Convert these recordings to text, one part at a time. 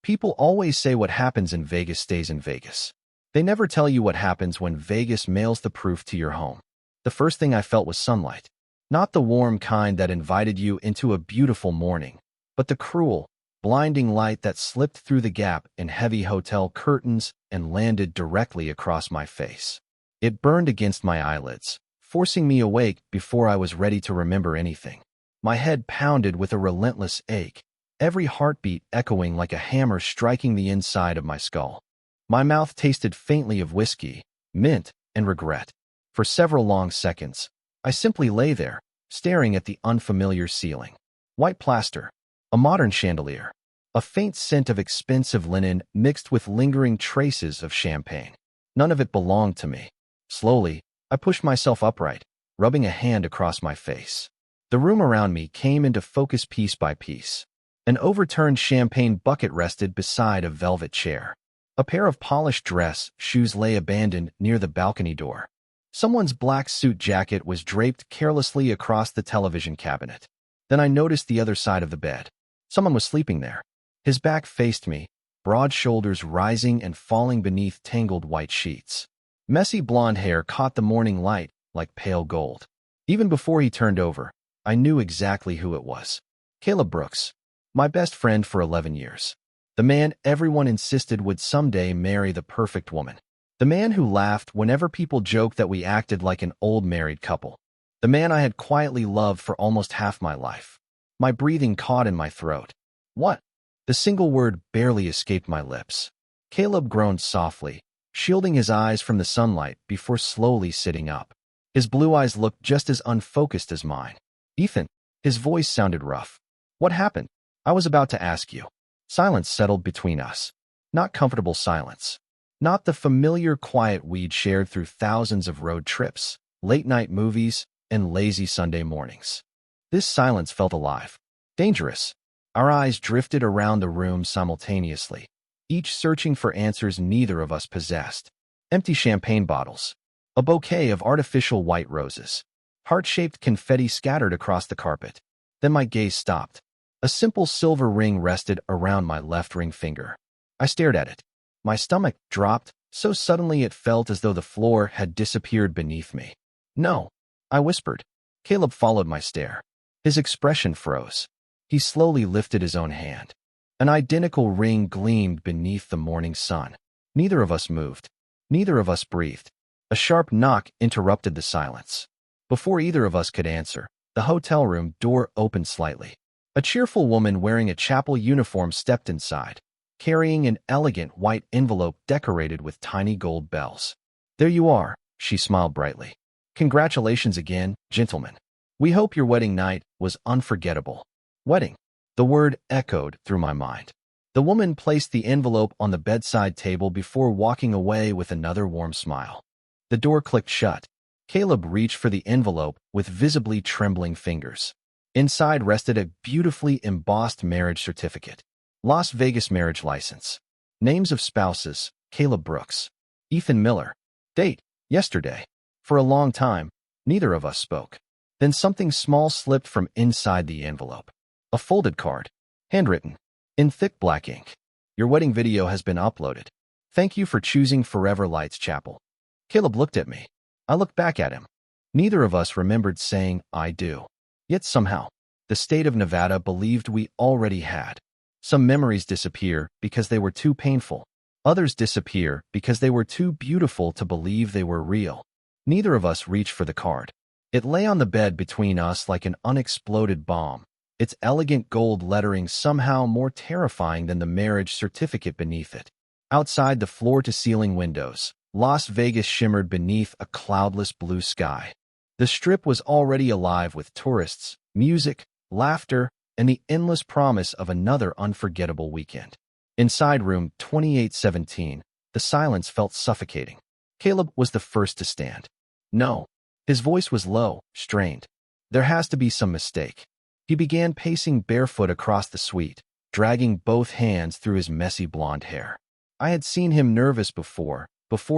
People always say what happens in Vegas stays in Vegas. They never tell you what happens when Vegas mails the proof to your home. The first thing I felt was sunlight. Not the warm kind that invited you into a beautiful morning, but the cruel, blinding light that slipped through the gap in heavy hotel curtains and landed directly across my face. It burned against my eyelids, forcing me awake before I was ready to remember anything. My head pounded with a relentless ache, every heartbeat echoing like a hammer striking the inside of my skull. My mouth tasted faintly of whiskey, mint, and regret. For several long seconds, I simply lay there, staring at the unfamiliar ceiling. White plaster, a modern chandelier, a faint scent of expensive linen mixed with lingering traces of champagne. None of it belonged to me. Slowly, I pushed myself upright, rubbing a hand across my face. The room around me came into focus piece by piece. An overturned champagne bucket rested beside a velvet chair. A pair of polished dress shoes lay abandoned near the balcony door. Someone's black suit jacket was draped carelessly across the television cabinet. Then I noticed the other side of the bed. Someone was sleeping there. His back faced me, broad shoulders rising and falling beneath tangled white sheets. Messy blonde hair caught the morning light like pale gold. Even before he turned over, I knew exactly who it was. Caleb Brooks, my best friend for 11 years. The man everyone insisted would someday marry the perfect woman. The man who laughed whenever people joked that we acted like an old married couple. The man I had quietly loved for almost half my life. My breathing caught in my throat. What? The single word barely escaped my lips. Caleb groaned softly, shielding his eyes from the sunlight before slowly sitting up. His blue eyes looked just as unfocused as mine. Ethan, his voice sounded rough. What happened? I was about to ask you. Silence settled between us. Not comfortable silence. Not the familiar quiet we'd shared through thousands of road trips, late-night movies, and lazy Sunday mornings. This silence felt alive. Dangerous. Our eyes drifted around the room simultaneously, each searching for answers neither of us possessed. Empty champagne bottles. A bouquet of artificial white roses. Heart-shaped confetti scattered across the carpet. Then my gaze stopped. A simple silver ring rested around my left ring finger. I stared at it. My stomach dropped, so suddenly it felt as though the floor had disappeared beneath me. No, I whispered. Caleb followed my stare. His expression froze. He slowly lifted his own hand. An identical ring gleamed beneath the morning sun. Neither of us moved. Neither of us breathed. A sharp knock interrupted the silence. Before either of us could answer, the hotel room door opened slightly. A cheerful woman wearing a chapel uniform stepped inside, carrying an elegant white envelope decorated with tiny gold bells. There you are, she smiled brightly. Congratulations again, gentlemen. We hope your wedding night was unforgettable. Wedding. The word echoed through my mind. The woman placed the envelope on the bedside table before walking away with another warm smile. The door clicked shut. Caleb reached for the envelope with visibly trembling fingers. Inside rested a beautifully embossed marriage certificate. Las Vegas marriage license. Names of spouses, Caleb Brooks. Ethan Miller. Date, yesterday. For a long time, neither of us spoke. Then something small slipped from inside the envelope. A folded card. Handwritten. In thick black ink. Your wedding video has been uploaded. Thank you for choosing Forever Lights Chapel. Caleb looked at me. I looked back at him. Neither of us remembered saying, I do. Yet somehow, the state of Nevada believed we already had. Some memories disappear because they were too painful. Others disappear because they were too beautiful to believe they were real. Neither of us reached for the card. It lay on the bed between us like an unexploded bomb, its elegant gold lettering somehow more terrifying than the marriage certificate beneath it. Outside the floor-to-ceiling windows, Las Vegas shimmered beneath a cloudless blue sky. The Strip was already alive with tourists, music, laughter, and the endless promise of another unforgettable weekend. Inside room 2817, the silence felt suffocating. Caleb was the first to stand. No. His voice was low, strained. There has to be some mistake. He began pacing barefoot across the suite, dragging both hands through his messy blonde hair. I had seen him nervous before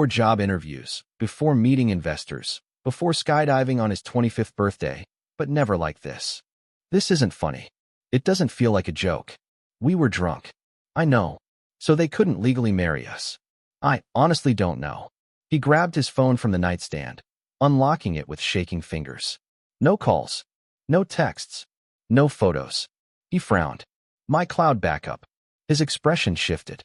job interviews, before meeting investors, before skydiving on his 25th birthday, but never like this. This isn't funny. It doesn't feel like a joke. We were drunk. I know. so they couldn't legally marry us. I honestly don't know. He grabbed his phone from the nightstand, unlocking it with shaking fingers. No calls, no texts, no photos. He frowned. My cloud backup. His expression shifted.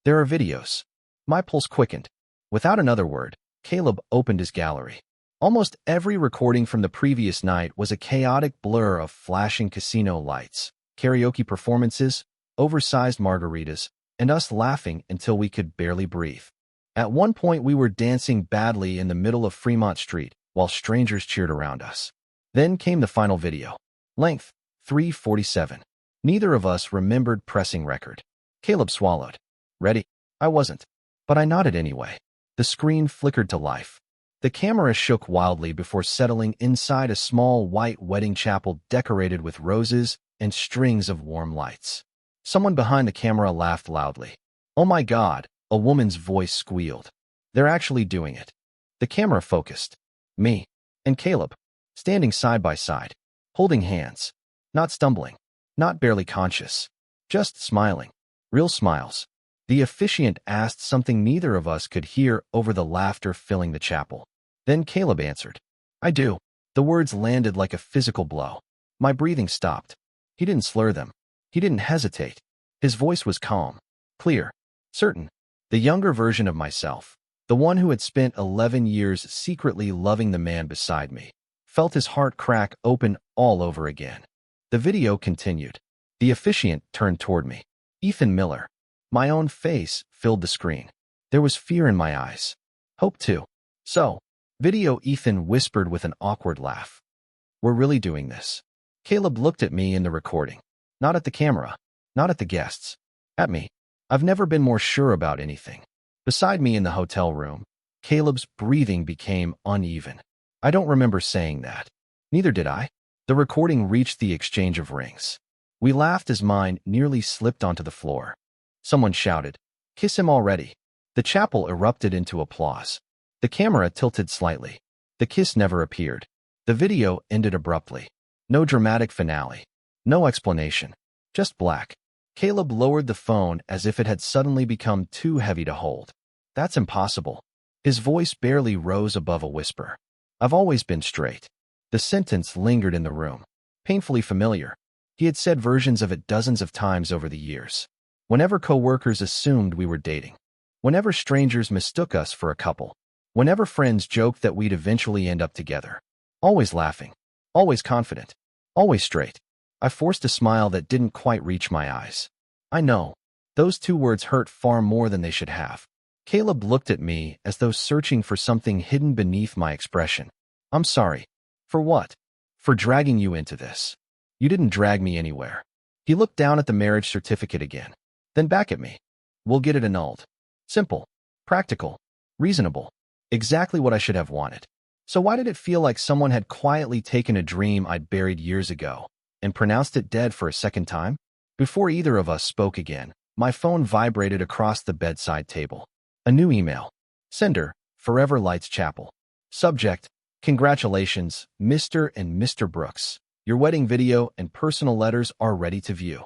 There are videos. My pulse quickened. Without another word, Caleb opened his gallery. Almost every recording from the previous night was a chaotic blur of flashing casino lights, karaoke performances, oversized margaritas, and us laughing until we could barely breathe. At one point, we were dancing badly in the middle of Fremont Street while strangers cheered around us. Then came the final video. Length, 3:47. Neither of us remembered pressing record. Caleb swallowed. Ready? I wasn't. But I nodded anyway. The screen flickered to life. The camera shook wildly before settling inside a small white wedding chapel decorated with roses and strings of warm lights. Someone behind the camera laughed loudly. Oh my God, a woman's voice squealed. They're actually doing it. The camera focused. Me and Caleb, standing side by side, holding hands, not stumbling, not barely conscious, just smiling. Real smiles. The officiant asked something neither of us could hear over the laughter filling the chapel. Then Caleb answered. I do. The words landed like a physical blow. My breathing stopped. He didn't slur them. He didn't hesitate. His voice was calm, clear, certain. The younger version of myself, the one who had spent 11 years secretly loving the man beside me, felt his heart crack open all over again. The video continued. The officiant turned toward me. Ethan Miller. My own face filled the screen. There was fear in my eyes. Hope too. So, video, Ethan whispered with an awkward laugh. We're really doing this. Caleb looked at me in the recording. Not at the camera. Not at the guests. At me. I've never been more sure about anything. Beside me in the hotel room, Caleb's breathing became uneven. I don't remember saying that. Neither did I. The recording reached the exchange of rings. We laughed as mine nearly slipped onto the floor. Someone shouted, "Kiss him already." The chapel erupted into applause. The camera tilted slightly. The kiss never appeared. The video ended abruptly. No dramatic finale. No explanation. Just black. Caleb lowered the phone as if it had suddenly become too heavy to hold. That's impossible. His voice barely rose above a whisper. I've always been straight. The sentence lingered in the room. Painfully familiar. He had said versions of it dozens of times over the years. Whenever coworkers assumed we were dating. Whenever strangers mistook us for a couple. Whenever friends joked that we'd eventually end up together. Always laughing. Always confident. Always straight. I forced a smile that didn't quite reach my eyes. I know. Those two words hurt far more than they should have. Caleb looked at me as though searching for something hidden beneath my expression. I'm sorry. For what? For dragging you into this. You didn't drag me anywhere. He looked down at the marriage certificate again. Then back at me. We'll get it annulled. Simple. Practical. Reasonable. Exactly what I should have wanted. So why did it feel like someone had quietly taken a dream I'd buried years ago and pronounced it dead for a second time? Before either of us spoke again, my phone vibrated across the bedside table. A new email. Sender, Forever Lights Chapel. Subject, congratulations, Mr. and Mr. Brooks. Your wedding video and personal letters are ready to view.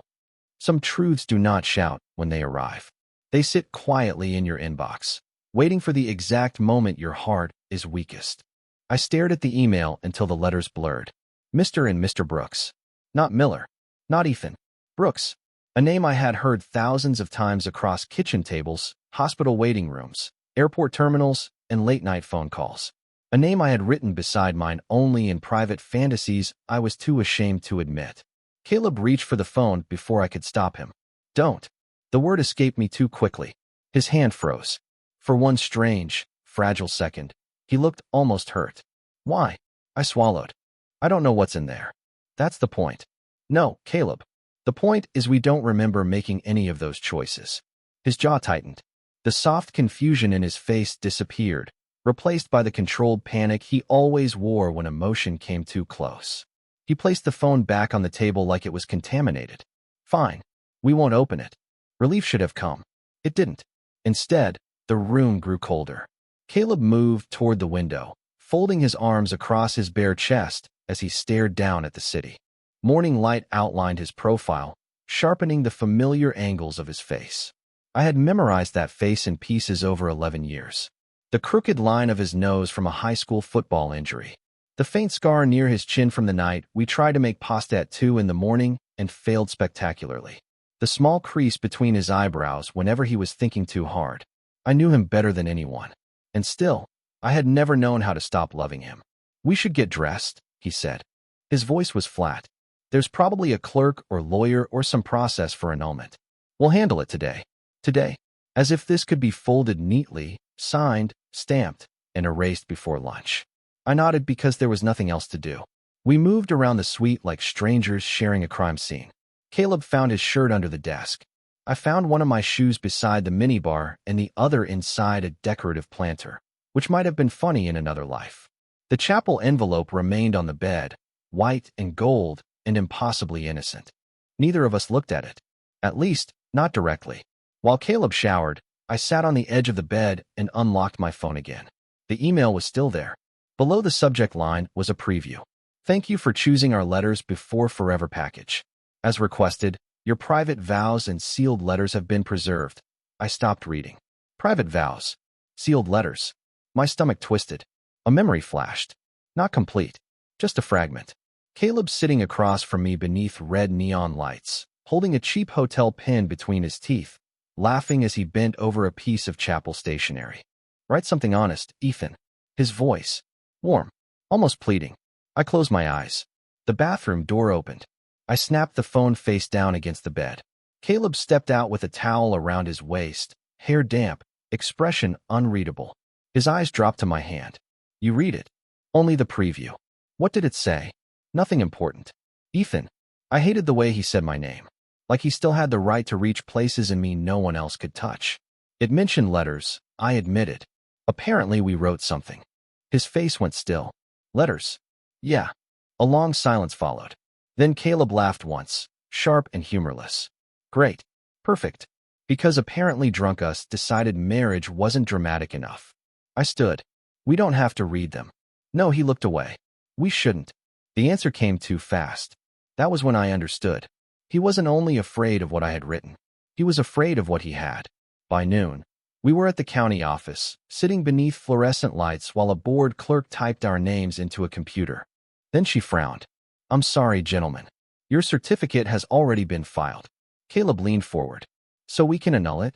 Some truths do not shout when they arrive. They sit quietly in your inbox, waiting for the exact moment your heart is weakest. I stared at the email until the letters blurred. Mr. and Mr. Brooks. Not Miller. Not Ethan. Brooks. A name I had heard thousands of times across kitchen tables, hospital waiting rooms, airport terminals, and late-night phone calls. A name I had written beside mine only in private fantasies I was too ashamed to admit. Caleb reached for the phone before I could stop him. Don't. The word escaped me too quickly. His hand froze. For one strange, fragile second, he looked almost hurt. Why? I swallowed. I don't know what's in there. That's the point. No, Caleb. The point is we don't remember making any of those choices. His jaw tightened. The soft confusion in his face disappeared, replaced by the controlled panic he always wore when emotion came too close. He placed the phone back on the table like it was contaminated. Fine. We won't open it. Relief should have come. It didn't. Instead, the room grew colder. Caleb moved toward the window, folding his arms across his bare chest as he stared down at the city. Morning light outlined his profile, sharpening the familiar angles of his face. I had memorized that face in pieces over 11 years. The crooked line of his nose from a high school football injury. The faint scar near his chin from the night we tried to make pasta at 2 in the morning and failed spectacularly. The small crease between his eyebrows whenever he was thinking too hard. I knew him better than anyone. And still, I had never known how to stop loving him. "We should get dressed," he said. His voice was flat. "There's probably a clerk or lawyer or some process for annulment. We'll handle it today. Today." As if this could be folded neatly, signed, stamped, and erased before lunch. I nodded because there was nothing else to do. We moved around the suite like strangers sharing a crime scene. Caleb found his shirt under the desk. I found one of my shoes beside the minibar and the other inside a decorative planter, which might have been funny in another life. The chapel envelope remained on the bed, white and gold and impossibly innocent. Neither of us looked at it. At least, not directly. While Caleb showered, I sat on the edge of the bed and unlocked my phone again. The email was still there. Below the subject line was a preview. "Thank you for choosing our letters before forever package. As requested, your private vows and sealed letters have been preserved." I stopped reading. Private vows. Sealed letters. My stomach twisted. A memory flashed. Not complete. Just a fragment. Caleb sitting across from me beneath red neon lights, holding a cheap hotel pin between his teeth, laughing as he bent over a piece of chapel stationery. "Write something honest, Ethan." His voice. Warm. Almost pleading. I closed my eyes. The bathroom door opened. I snapped the phone face down against the bed. Caleb stepped out with a towel around his waist, hair damp, expression unreadable. His eyes dropped to my hand. "You read it." "Only the preview." "What did it say?" "Nothing important." "Ethan." I hated the way he said my name. Like he still had the right to reach places in me no one else could touch. It mentioned letters, I admitted. Apparently we wrote something. His face went still. "Letters?" "Yeah." A long silence followed. Then Caleb laughed once, sharp and humorless. "Great. Perfect." Because apparently drunk us decided marriage wasn't dramatic enough. I stood. "We don't have to read them." "No," he looked away. "We shouldn't." The answer came too fast. That was when I understood. He wasn't only afraid of what I had written. He was afraid of what he had. By noon, we were at the county office, sitting beneath fluorescent lights while a bored clerk typed our names into a computer. Then she frowned. "I'm sorry, gentlemen. Your certificate has already been filed." Caleb leaned forward. "So we can annul it?"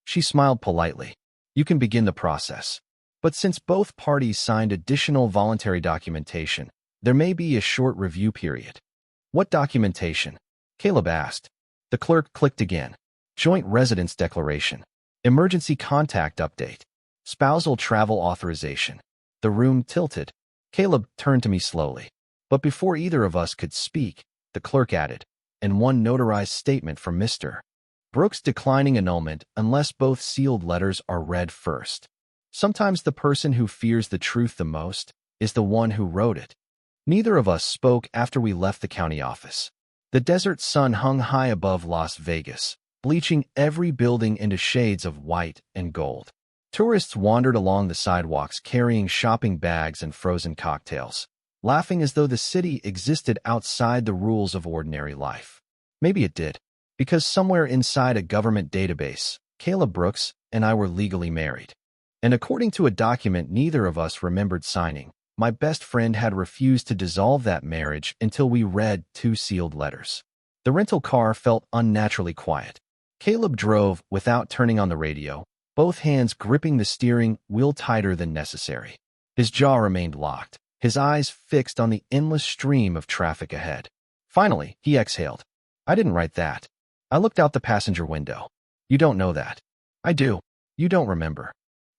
She smiled politely. "You can begin the process. But since both parties signed additional voluntary documentation, there may be a short review period." "What documentation?" Caleb asked. The clerk clicked again. "Joint residence declaration. Emergency contact update. Spousal travel authorization." The room tilted. Caleb turned to me slowly. But before either of us could speak, the clerk added, "And one notarized statement from Mr. Brooks declining annulment unless both sealed letters are read first." Sometimes the person who fears the truth the most is the one who wrote it. Neither of us spoke after we left the county office. The desert sun hung high above Las Vegas, bleaching every building into shades of white and gold. Tourists wandered along the sidewalks carrying shopping bags and frozen cocktails, laughing as though the city existed outside the rules of ordinary life. Maybe it did, because somewhere inside a government database, Caleb Brooks and I were legally married. And according to a document neither of us remembered signing, my best friend had refused to dissolve that marriage until we read 2 sealed letters. The rental car felt unnaturally quiet. Caleb drove without turning on the radio, both hands gripping the steering wheel tighter than necessary. His jaw remained locked, his eyes fixed on the endless stream of traffic ahead. Finally, he exhaled. "I didn't write that." I looked out the passenger window. "You don't know that." "I do. You don't remember."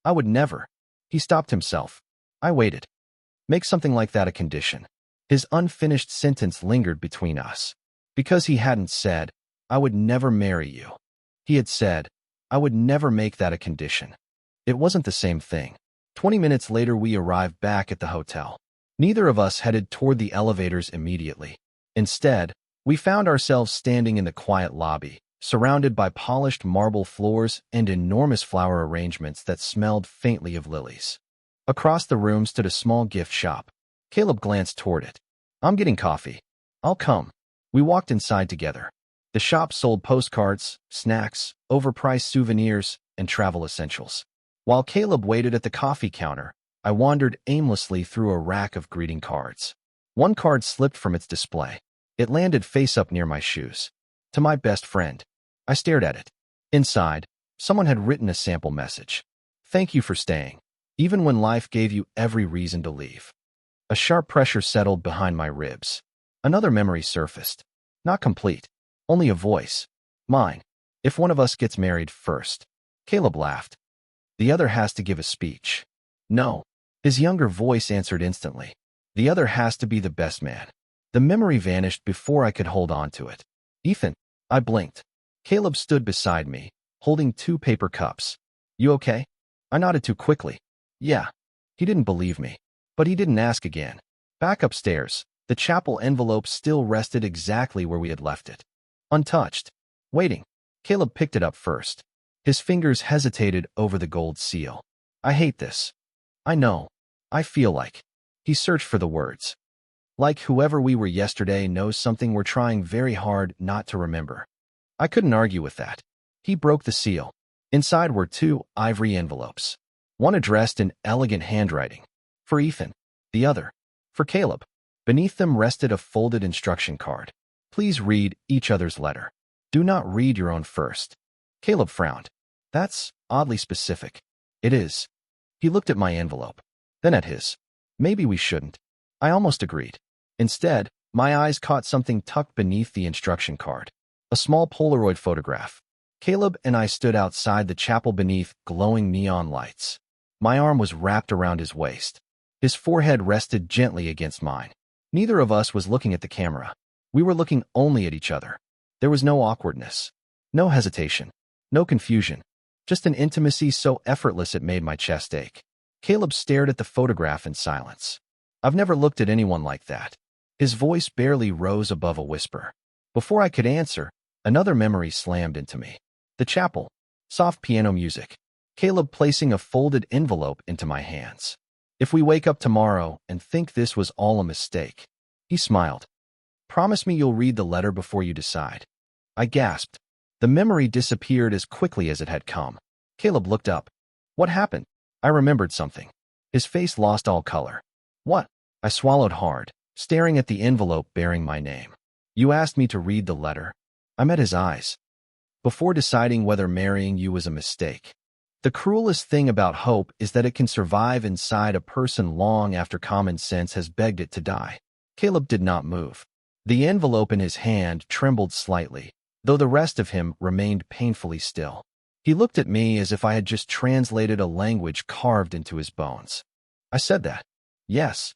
"I would never." He stopped himself. I waited. "Make something like that a condition." His unfinished sentence lingered between us. Because he hadn't said, "I would never marry you." He had said, "I would never make that a condition." It wasn't the same thing. 20 minutes later we arrived back at the hotel. Neither of us headed toward the elevators immediately. Instead, we found ourselves standing in the quiet lobby, surrounded by polished marble floors and enormous flower arrangements that smelled faintly of lilies. Across the room stood a small gift shop. Caleb glanced toward it. "I'm getting coffee." "I'll come." We walked inside together. The shop sold postcards, snacks, overpriced souvenirs, and travel essentials. While Caleb waited at the coffee counter, I wandered aimlessly through a rack of greeting cards. One card slipped from its display. It landed face up near my shoes. To my best friend. I stared at it. Inside, someone had written a sample message. Thank you for staying, even when life gave you every reason to leave. A sharp pressure settled behind my ribs. Another memory surfaced. Not complete. Only a voice. Mine. If one of us gets married first. Caleb laughed. The other has to give a speech. No. His younger voice answered instantly. The other has to be the best man. The memory vanished before I could hold on to it. Ethan. I blinked. Caleb stood beside me, holding 2 paper cups. You okay? I nodded too quickly. Yeah. He didn't believe me. But he didn't ask again. Back upstairs, the chapel envelope still rested exactly where we had left it. Untouched. Waiting. Caleb picked it up first. His fingers hesitated over the gold seal. I hate this. I know. I feel like. He searched for the words. Like whoever we were yesterday knows something we're trying very hard not to remember. I couldn't argue with that. He broke the seal. Inside were 2 ivory envelopes. One addressed in elegant handwriting. For Ethan. The other. For Caleb. Beneath them rested a folded instruction card. Please read each other's letter. Do not read your own first. Caleb frowned. That's oddly specific. It is. He looked at my envelope. Then at his. Maybe we shouldn't. I almost agreed. Instead, my eyes caught something tucked beneath the instruction card. A small Polaroid photograph. Caleb and I stood outside the chapel beneath glowing neon lights. My arm was wrapped around his waist. His forehead rested gently against mine. Neither of us was looking at the camera. We were looking only at each other. There was no awkwardness. No hesitation. No confusion. Just an intimacy so effortless it made my chest ache. Caleb stared at the photograph in silence. I've never looked at anyone like that. His voice barely rose above a whisper. Before I could answer, another memory slammed into me. The chapel. Soft piano music. Caleb placing a folded envelope into my hands. If we wake up tomorrow and think this was all a mistake. He smiled. Promise me you'll read the letter before you decide. I gasped. The memory disappeared as quickly as it had come. Caleb looked up. What happened? I remembered something. His face lost all color. What? I swallowed hard, staring at the envelope bearing my name. You asked me to read the letter. I met his eyes. Before deciding whether marrying you was a mistake. The cruelest thing about hope is that it can survive inside a person long after common sense has begged it to die. Caleb did not move. The envelope in his hand trembled slightly, though the rest of him remained painfully still. He looked at me as if I had just translated a language carved into his bones. I said that. Yes.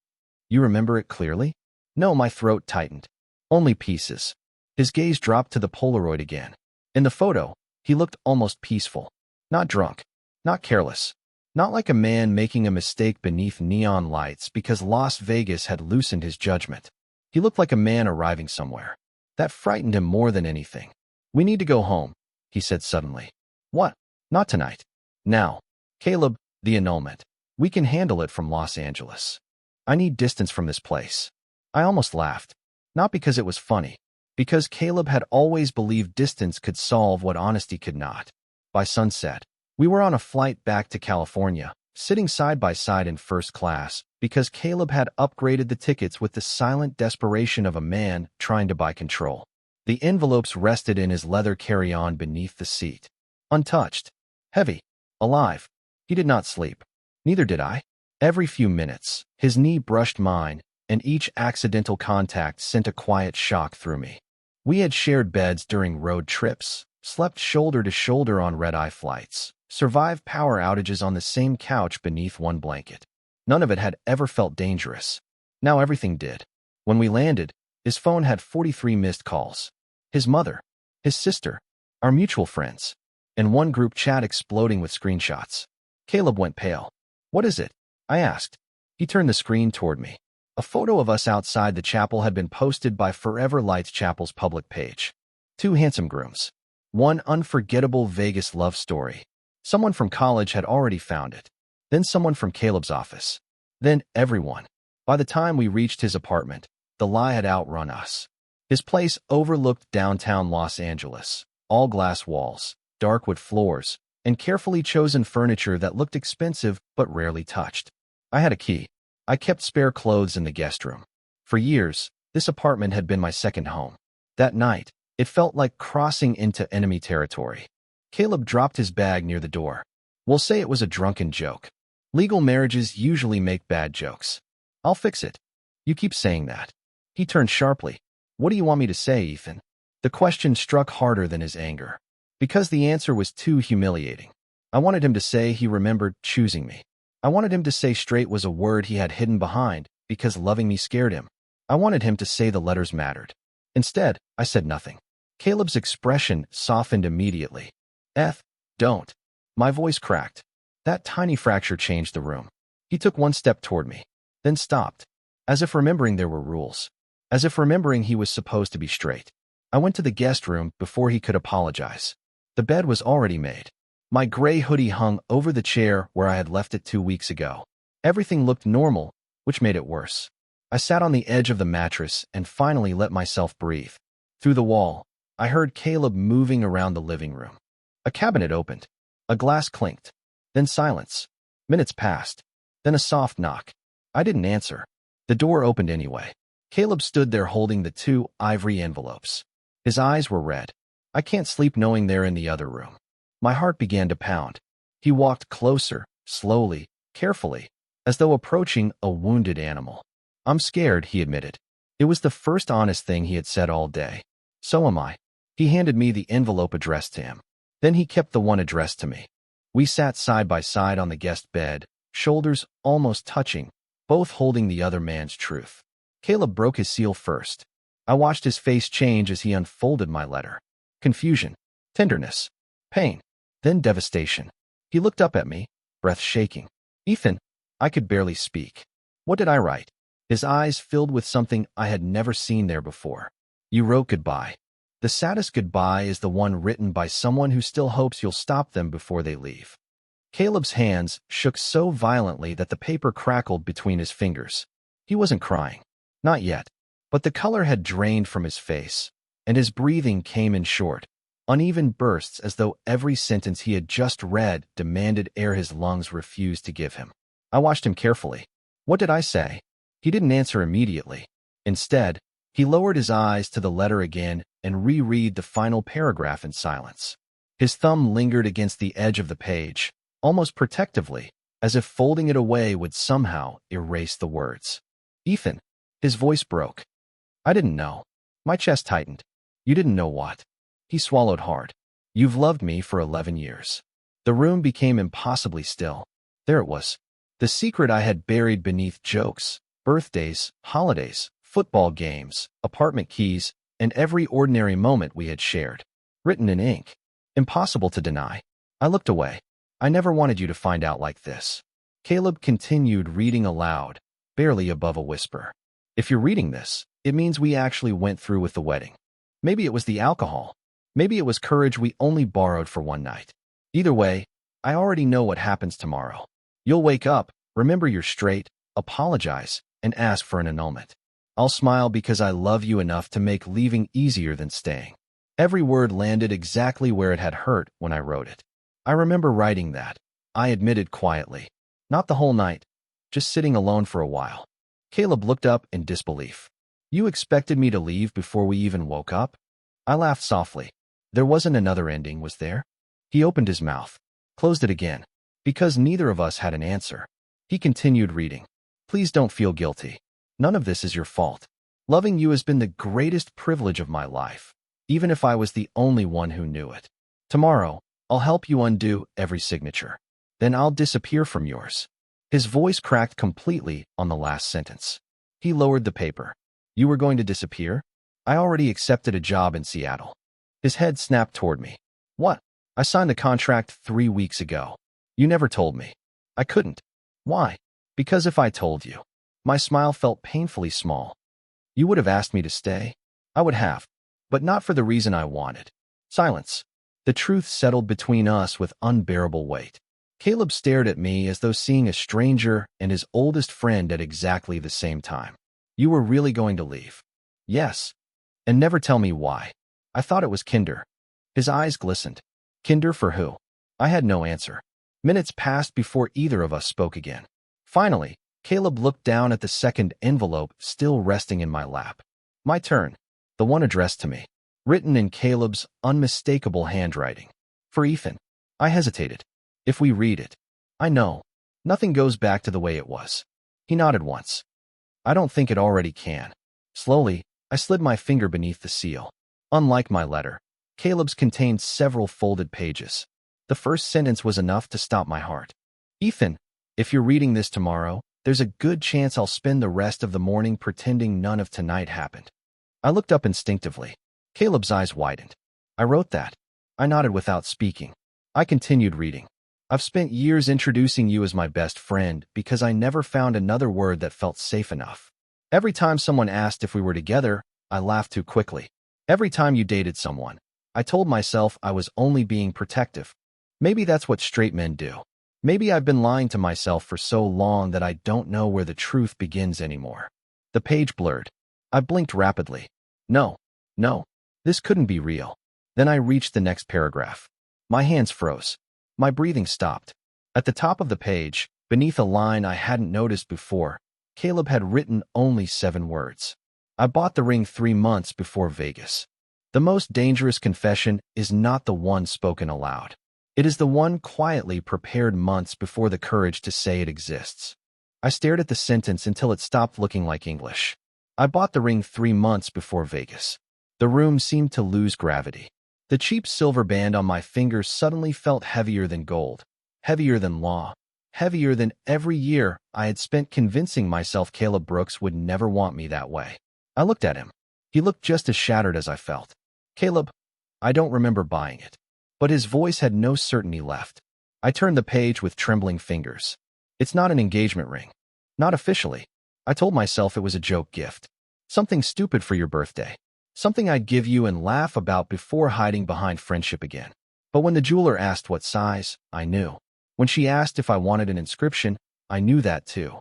You remember it clearly? No, my throat tightened. Only pieces. His gaze dropped to the Polaroid again. In the photo, he looked almost peaceful. Not drunk. Not careless. Not like a man making a mistake beneath neon lights because Las Vegas had loosened his judgment. He looked like a man arriving somewhere. That frightened him more than anything. We need to go home, he said suddenly. What? Not tonight. Now. Caleb, the annulment. We can handle it from Los Angeles. I need distance from this place. I almost laughed. Not because it was funny. Because Caleb had always believed distance could solve what honesty could not. By sunset, we were on a flight back to California, sitting side by side in first class, because Caleb had upgraded the tickets with the silent desperation of a man trying to buy control. The envelopes rested in his leather carry-on beneath the seat. Untouched. Heavy. Alive. He did not sleep. Neither did I. Every few minutes, his knee brushed mine, and each accidental contact sent a quiet shock through me. We had shared beds during road trips, slept shoulder to shoulder on red-eye flights, survived power outages on the same couch beneath one blanket. None of it had ever felt dangerous. Now everything did. When we landed, his phone had 43 missed calls. His mother, his sister, our mutual friends, and one group chat exploding with screenshots. Caleb went pale. What is it? I asked. He turned the screen toward me. A photo of us outside the chapel had been posted by Forever Lights Chapel's public page. 2 handsome grooms. One unforgettable Vegas love story. Someone from college had already found it. Then someone from Caleb's office. Then everyone. By the time we reached his apartment, the lie had outrun us. His place overlooked downtown Los Angeles, all glass walls, dark wood floors, and carefully chosen furniture that looked expensive but rarely touched. I had a key. I kept spare clothes in the guest room. For years, this apartment had been my second home. That night, it felt like crossing into enemy territory. Caleb dropped his bag near the door. We'll say it was a drunken joke. Legal marriages usually make bad jokes. I'll fix it. You keep saying that. He turned sharply. What do you want me to say, Ethan? The question struck harder than his anger. Because the answer was too humiliating. I wanted him to say he remembered choosing me. I wanted him to say straight was a word he had hidden behind because loving me scared him. I wanted him to say the letters mattered. Instead, I said nothing. Caleb's expression softened immediately. Don't. My voice cracked. That tiny fracture changed the room. He took one step toward me, then stopped, as if remembering there were rules, as if remembering he was supposed to be straight. I went to the guest room before he could apologize. The bed was already made. My gray hoodie hung over the chair where I had left it 2 weeks ago. Everything looked normal, which made it worse. I sat on the edge of the mattress and finally let myself breathe. Through the wall, I heard Caleb moving around the living room. A cabinet opened. A glass clinked. Then silence. Minutes passed. Then a soft knock. I didn't answer. The door opened anyway. Caleb stood there holding the 2 ivory envelopes. His eyes were red. I can't sleep knowing they're in the other room. My heart began to pound. He walked closer, slowly, carefully, as though approaching a wounded animal. I'm scared, he admitted. It was the first honest thing he had said all day. So am I. He handed me the envelope addressed to him. Then he kept the one addressed to me. We sat side by side on the guest bed, shoulders almost touching, both holding the other man's truth. Caleb broke his seal first. I watched his face change as he unfolded my letter. Confusion, tenderness, pain, then devastation. He looked up at me, breath shaking. Ethan, I could barely speak. What did I write? His eyes filled with something I had never seen there before. You wrote goodbye. The saddest goodbye is the one written by someone who still hopes you'll stop them before they leave. Caleb's hands shook so violently that the paper crackled between his fingers. He wasn't crying. Not yet. But the color had drained from his face, and his breathing came in short, uneven bursts as though every sentence he had just read demanded air his lungs refused to give him. I watched him carefully. What did I say? He didn't answer immediately. Instead, he lowered his eyes to the letter again and reread the final paragraph in silence. His thumb lingered against the edge of the page, almost protectively, as if folding it away would somehow erase the words. Ethan. His voice broke. I didn't know. My chest tightened. You didn't know what? He swallowed hard. You've loved me for 11 years. The room became impossibly still. There it was. The secret I had buried beneath jokes, birthdays, holidays, football games, apartment keys, and every ordinary moment we had shared. Written in ink. Impossible to deny. I looked away. I never wanted you to find out like this. Caleb continued reading aloud, barely above a whisper. If you're reading this, it means we actually went through with the wedding. Maybe it was the alcohol. Maybe it was courage we only borrowed for one night. Either way, I already know what happens tomorrow. You'll wake up, remember you're straight, apologize, and ask for an annulment. I'll smile because I love you enough to make leaving easier than staying. Every word landed exactly where it had hurt when I wrote it. I remember writing that. I admitted quietly. Not the whole night, just sitting alone for a while. Caleb looked up in disbelief. You expected me to leave before we even woke up? I laughed softly. There wasn't another ending, was there? He opened his mouth, closed it again, because neither of us had an answer. He continued reading. Please don't feel guilty. None of this is your fault. Loving you has been the greatest privilege of my life, even if I was the only one who knew it. Tomorrow, I'll help you undo every signature. Then I'll disappear from yours. His voice cracked completely on the last sentence. He lowered the paper. You were going to disappear? I already accepted a job in Seattle. His head snapped toward me. What? I signed the contract 3 weeks ago. You never told me. I couldn't. Why? Because if I told you. My smile felt painfully small. You would have asked me to stay? I would have. But not for the reason I wanted. Silence. The truth settled between us with unbearable weight. Caleb stared at me as though seeing a stranger and his oldest friend at exactly the same time. You were really going to leave? Yes. And never tell me why. I thought it was Kinder. His eyes glistened. Kinder for who? I had no answer. Minutes passed before either of us spoke again. Finally, Caleb looked down at the second envelope still resting in my lap. My turn. The one addressed to me. Written in Caleb's unmistakable handwriting. For Ethan. I hesitated. If we read it. I know. Nothing goes back to the way it was. He nodded once. I don't think it already can. Slowly, I slid my finger beneath the seal. Unlike my letter, Caleb's contained several folded pages. The first sentence was enough to stop my heart. Ethan, if you're reading this tomorrow, there's a good chance I'll spend the rest of the morning pretending none of tonight happened. I looked up instinctively. Caleb's eyes widened. I wrote that. I nodded without speaking. I continued reading. I've spent years introducing you as my best friend because I never found another word that felt safe enough. Every time someone asked if we were together, I laughed too quickly. Every time you dated someone, I told myself I was only being protective. Maybe that's what straight men do. Maybe I've been lying to myself for so long that I don't know where the truth begins anymore. The page blurred. I blinked rapidly. No, this couldn't be real. Then I reached the next paragraph. My hands froze. My breathing stopped. At the top of the page, beneath a line I hadn't noticed before, Caleb had written only 7 words. I bought the ring 3 months before Vegas. The most dangerous confession is not the one spoken aloud. It is the one quietly prepared months before the courage to say it exists. I stared at the sentence until it stopped looking like English. I bought the ring 3 months before Vegas. The room seemed to lose gravity. The cheap silver band on my finger suddenly felt heavier than gold, heavier than law, heavier than every year I had spent convincing myself Caleb Brooks would never want me that way. I looked at him. He looked just as shattered as I felt. Caleb, I don't remember buying it. But his voice had no certainty left. I turned the page with trembling fingers. It's not an engagement ring. Not officially. I told myself it was a joke gift. Something stupid for your birthday. Something I'd give you and laugh about before hiding behind friendship again. But when the jeweler asked what size, I knew. When she asked if I wanted an inscription, I knew that too.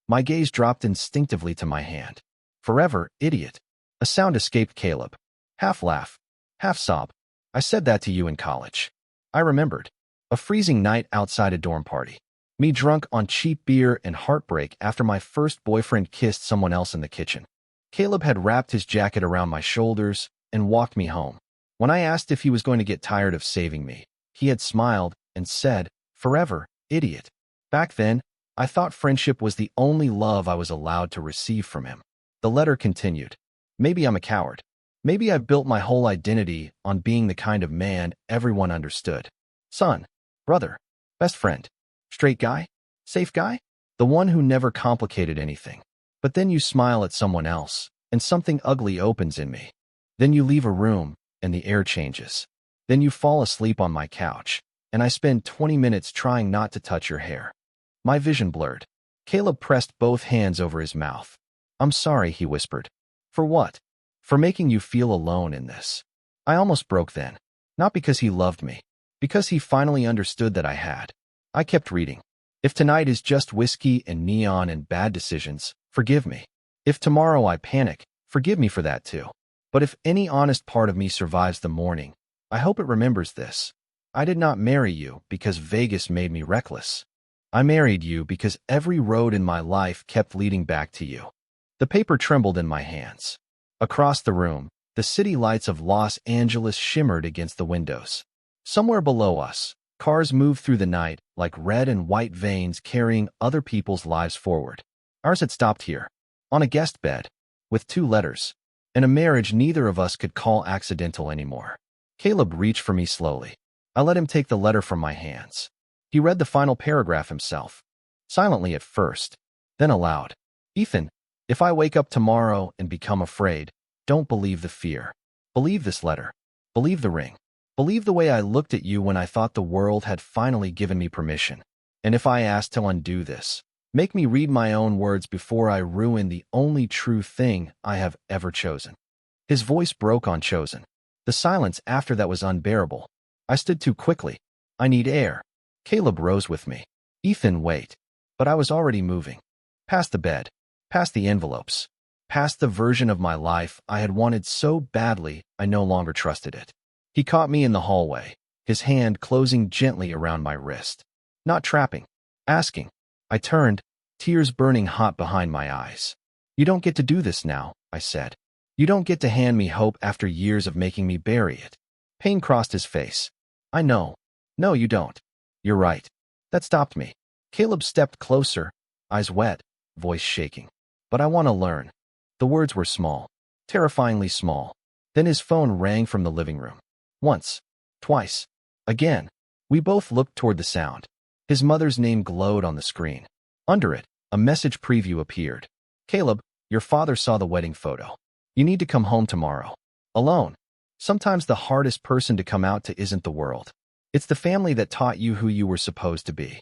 My gaze dropped instinctively to my hand. Forever, idiot. A sound escaped Caleb. Half laugh, half sob. I said that to you in college. I remembered. A freezing night outside a dorm party. Me drunk on cheap beer and heartbreak after my first boyfriend kissed someone else in the kitchen. Caleb had wrapped his jacket around my shoulders and walked me home. When I asked if he was going to get tired of saving me, he had smiled and said, "Forever, idiot." Back then, I thought friendship was the only love I was allowed to receive from him. The letter continued. Maybe I'm a coward. Maybe I've built my whole identity on being the kind of man everyone understood. Son, brother, best friend, straight guy, safe guy, the one who never complicated anything. But then you smile at someone else, and something ugly opens in me. Then you leave a room, and the air changes. Then you fall asleep on my couch, and I spend 20 minutes trying not to touch your hair. My vision blurred. Caleb pressed both hands over his mouth. I'm sorry, he whispered. For what? For making you feel alone in this. I almost broke then. Not because he loved me. Because he finally understood that I had. I kept reading. If tonight is just whiskey and neon and bad decisions, forgive me. If tomorrow I panic, forgive me for that too. But if any honest part of me survives the morning, I hope it remembers this. I did not marry you because Vegas made me reckless. I married you because every road in my life kept leading back to you. The paper trembled in my hands. Across the room, the city lights of Los Angeles shimmered against the windows. Somewhere below us, cars moved through the night like red and white veins carrying other people's lives forward. Ours had stopped here, on a guest bed, with 2 letters, and a marriage neither of us could call accidental anymore. Caleb reached for me slowly. I let him take the letter from my hands. He read the final paragraph himself, silently at first, then aloud. Ethan, if I wake up tomorrow and become afraid, don't believe the fear. Believe this letter. Believe the ring. Believe the way I looked at you when I thought the world had finally given me permission. And if I ask to undo this, make me read my own words before I ruin the only true thing I have ever chosen. His voice broke on chosen. The silence after that was unbearable. I stood too quickly. I need air. Caleb rose with me. Ethan, wait. But I was already moving. Past the bed. Past the envelopes. past the version of my life I had wanted so badly I no longer trusted it. He caught me in the hallway, his hand closing gently around my wrist. Not trapping, asking. I turned, tears burning hot behind my eyes. "You don't get to do this now," I said. "You don't get to hand me hope after years of making me bury it." Pain crossed his face. "I know. No, you don't. You're right." That stopped me. Caleb stepped closer, eyes wet, voice shaking. "But I want to learn." The words were small, terrifyingly small. Then his phone rang from the living room. Once, twice, again. We both looked toward the sound. His mother's name glowed on the screen. Under it, a message preview appeared. "Caleb, your father saw the wedding photo. You need to come home tomorrow. Alone. Sometimes the hardest person to come out to isn't the world. It's the family that taught you who you were supposed to be."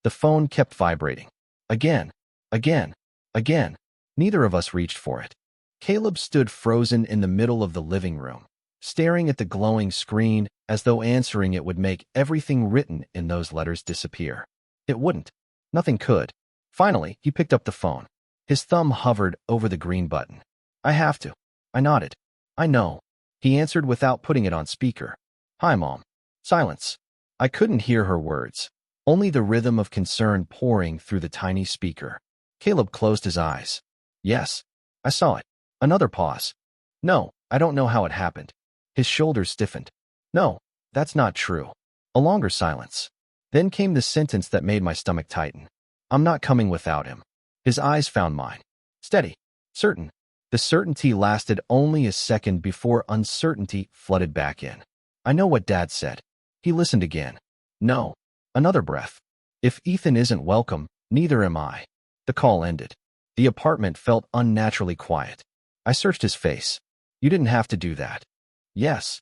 The phone kept vibrating. Again, again, again. Neither of us reached for it. Caleb stood frozen in the middle of the living room, staring at the glowing screen as though answering it would make everything written in those letters disappear. It wouldn't. Nothing could. Finally, he picked up the phone. His thumb hovered over the green button. "I have to." I nodded. "I know." He answered without putting it on speaker. "Hi, Mom." Silence. I couldn't hear her words, only the rhythm of concern pouring through the tiny speaker. Caleb closed his eyes. "Yes, I saw it." Another pause. "No, I don't know how it happened." His shoulders stiffened. "No, that's not true." A longer silence. Then came the sentence that made my stomach tighten. "I'm not coming without him." His eyes found mine. Steady. Certain. The certainty lasted only a second before uncertainty flooded back in. "I know what Dad said." He listened again. "No." Another breath. "If Ethan isn't welcome, neither am I." The call ended. The apartment felt unnaturally quiet. I searched his face. "You didn't have to do that." "Yes."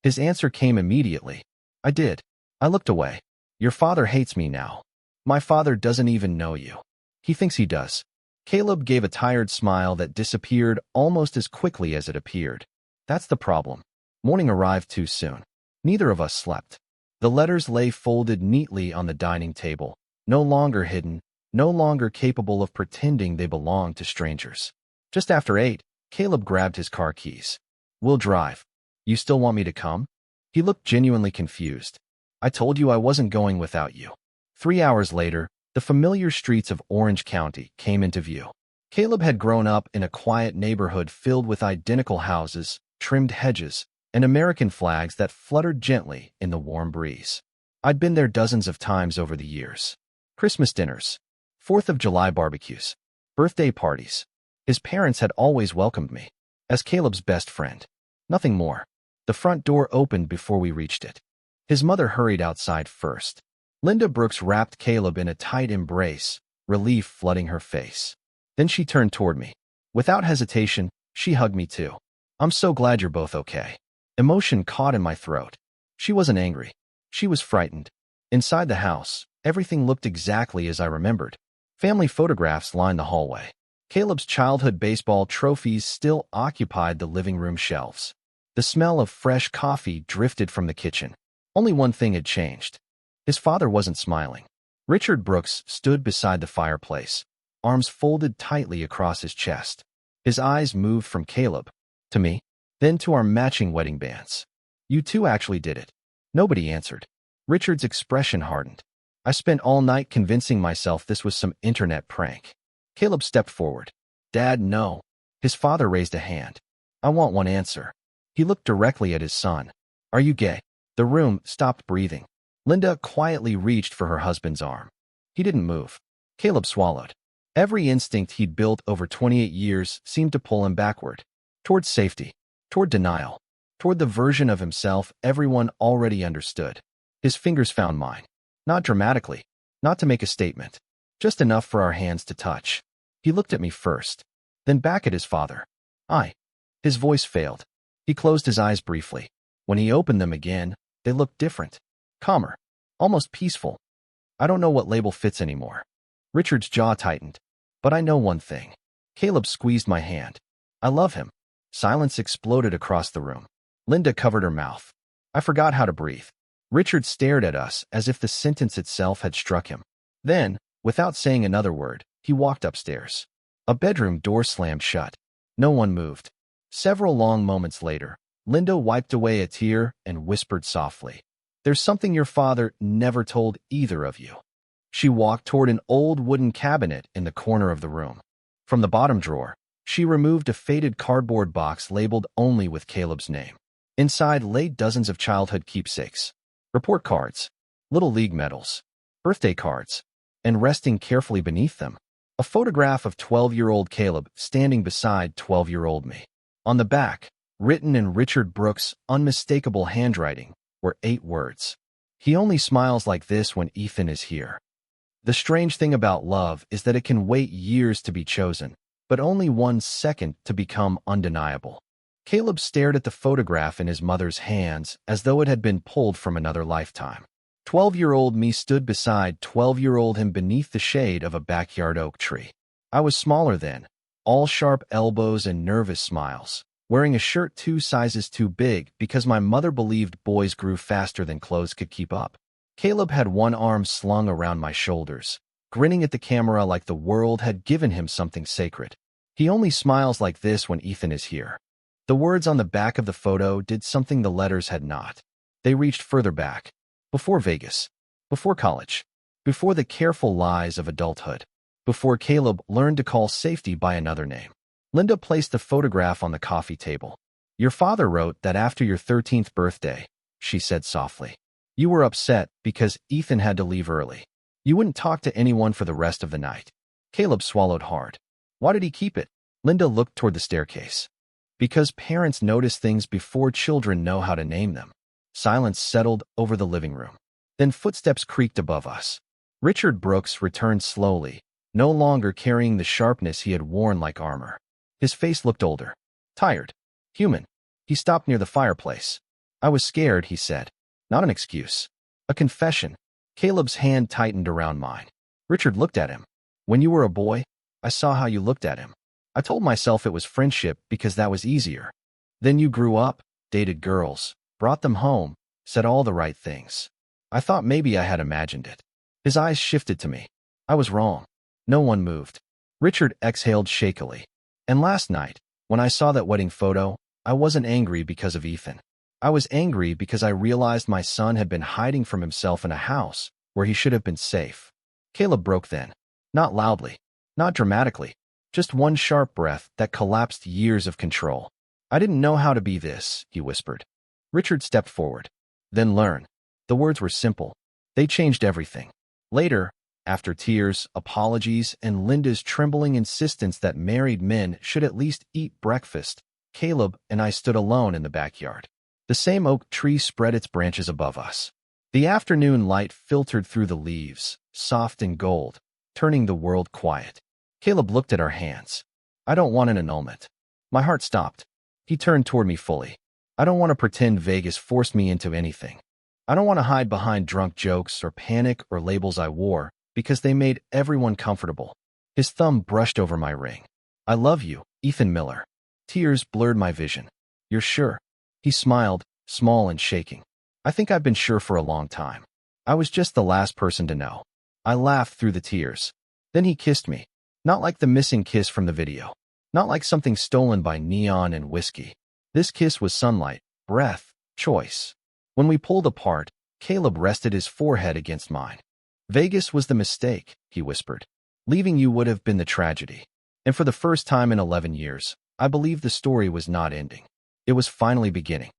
His answer came immediately. "I did." I looked away. "Your father hates me now." "My father doesn't even know you." "He thinks he does." Caleb gave a tired smile that disappeared almost as quickly as it appeared. "That's the problem." Morning arrived too soon. Neither of us slept. The letters lay folded neatly on the dining table, no longer hidden, no longer capable of pretending they belonged to strangers. Just after 8, Caleb grabbed his car keys. "We'll drive. You still want me to come?" He looked genuinely confused. "I told you I wasn't going without you." 3 hours later, the familiar streets of Orange County came into view. Caleb had grown up in a quiet neighborhood filled with identical houses, trimmed hedges, and American flags that fluttered gently in the warm breeze. I'd been there dozens of times over the years. Christmas dinners, 4th of July barbecues, birthday parties. His parents had always welcomed me as Caleb's best friend. Nothing more. The front door opened before we reached it. His mother hurried outside first. Linda Brooks wrapped Caleb in a tight embrace, relief flooding her face. Then she turned toward me. Without hesitation, she hugged me too. "I'm so glad you're both okay." Emotion caught in my throat. She wasn't angry. She was frightened. Inside the house, everything looked exactly as I remembered. Family photographs lined the hallway. Caleb's childhood baseball trophies still occupied the living room shelves. The smell of fresh coffee drifted from the kitchen. Only one thing had changed. His father wasn't smiling. Richard Brooks stood beside the fireplace, arms folded tightly across his chest. His eyes moved from Caleb to me, then to our matching wedding bands. "You two actually did it." Nobody answered. Richard's expression hardened. I spent all night convincing myself this was some internet prank. Caleb stepped forward. "Dad, no." His father raised a hand. "I want one answer." He looked directly at his son. "Are you gay?" The room stopped breathing. Linda quietly reached for her husband's arm. He didn't move. Caleb swallowed. Every instinct he'd built over 28 years seemed to pull him backward. Toward safety. Toward denial. Toward the version of himself everyone already understood. His fingers found mine. Not dramatically. Not to make a statement. Just enough for our hands to touch. He looked at me first. Then back at his father. His voice failed. He closed his eyes briefly. When he opened them again, they looked different. Calmer. Almost peaceful. I don't know what label fits anymore. Richard's jaw tightened. But I know one thing. Caleb squeezed my hand. "I love him." Silence exploded across the room. Linda covered her mouth. I forgot how to breathe. Richard stared at us as if the sentence itself had struck him. Then, without saying another word, he walked upstairs. A bedroom door slammed shut. No one moved. Several long moments later, Linda wiped away a tear and whispered softly, "There's something your father never told either of you." She walked toward an old wooden cabinet in the corner of the room. From the bottom drawer, she removed a faded cardboard box labeled only with Caleb's name. Inside lay dozens of childhood keepsakes, report cards, little league medals, birthday cards, and resting carefully beneath them, a photograph of 12-year-old Caleb standing beside 12-year-old me. On the back, written in Richard Brooks' unmistakable handwriting, were 8 words. "He only smiles like this when Ethan is here." The strange thing about love is that it can wait years to be chosen, but only 1 second to become undeniable. Caleb stared at the photograph in his mother's hands as though it had been pulled from another lifetime. 12-year-old me stood beside 12-year-old him beneath the shade of a backyard oak tree. I was smaller then, all sharp elbows and nervous smiles, wearing a shirt 2 sizes too big because my mother believed boys grew faster than clothes could keep up. Caleb had one arm slung around my shoulders, grinning at the camera like the world had given him something sacred. "He only smiles like this when Ethan is here." The words on the back of the photo did something the letters had not. They reached further back, before Vegas, before college, before the careful lies of adulthood, before Caleb learned to call safety by another name. Linda placed the photograph on the coffee table. "Your father wrote that after your 13th birthday," she said softly, "you were upset because Ethan had to leave early. You wouldn't talk to anyone for the rest of the night." Caleb swallowed hard. "Why did he keep it?" Linda looked toward the staircase. "Because parents notice things before children know how to name them." Silence settled over the living room. Then footsteps creaked above us. Richard Brooks returned slowly, no longer carrying the sharpness he had worn like armor. His face looked older, tired, human. He stopped near the fireplace. "I was scared," he said. Not an excuse. A confession. Caleb's hand tightened around mine. Richard looked at him. "When you were a boy, I saw how you looked at him. I told myself it was friendship because that was easier. Then you grew up, dated girls, brought them home, said all the right things. I thought maybe I had imagined it." His eyes shifted to me. I was wrong. No one moved. Richard exhaled shakily. "And last night, when I saw that wedding photo, I wasn't angry because of Ethan. I was angry because I realized my son had been hiding from himself in a house where he should have been safe." Caleb broke then. Not loudly, not dramatically, just one sharp breath that collapsed years of control. "I didn't know how to be this," he whispered. Richard stepped forward. "Then learn." The words were simple. They changed everything. Later, after tears, apologies, and Linda's trembling insistence that married men should at least eat breakfast, Caleb and I stood alone in the backyard. The same oak tree spread its branches above us. The afternoon light filtered through the leaves, soft and gold, turning the world quiet. Caleb looked at our hands. "I don't want an annulment." My heart stopped. He turned toward me fully. "I don't want to pretend Vegas forced me into anything. I don't want to hide behind drunk jokes or panic or labels I wore because they made everyone comfortable." His thumb brushed over my ring. "I love you, Ethan Miller." Tears blurred my vision. "You're sure?" He smiled, small and shaking. "I think I've been sure for a long time. I was just the last person to know." I laughed through the tears. Then he kissed me. Not like the missing kiss from the video. Not like something stolen by neon and whiskey. This kiss was sunlight, breath, choice. When we pulled apart, Caleb rested his forehead against mine. "Vegas was the mistake," he whispered. "Leaving you would have been the tragedy." And for the first time in 11 years, I believed the story was not ending. It was finally beginning.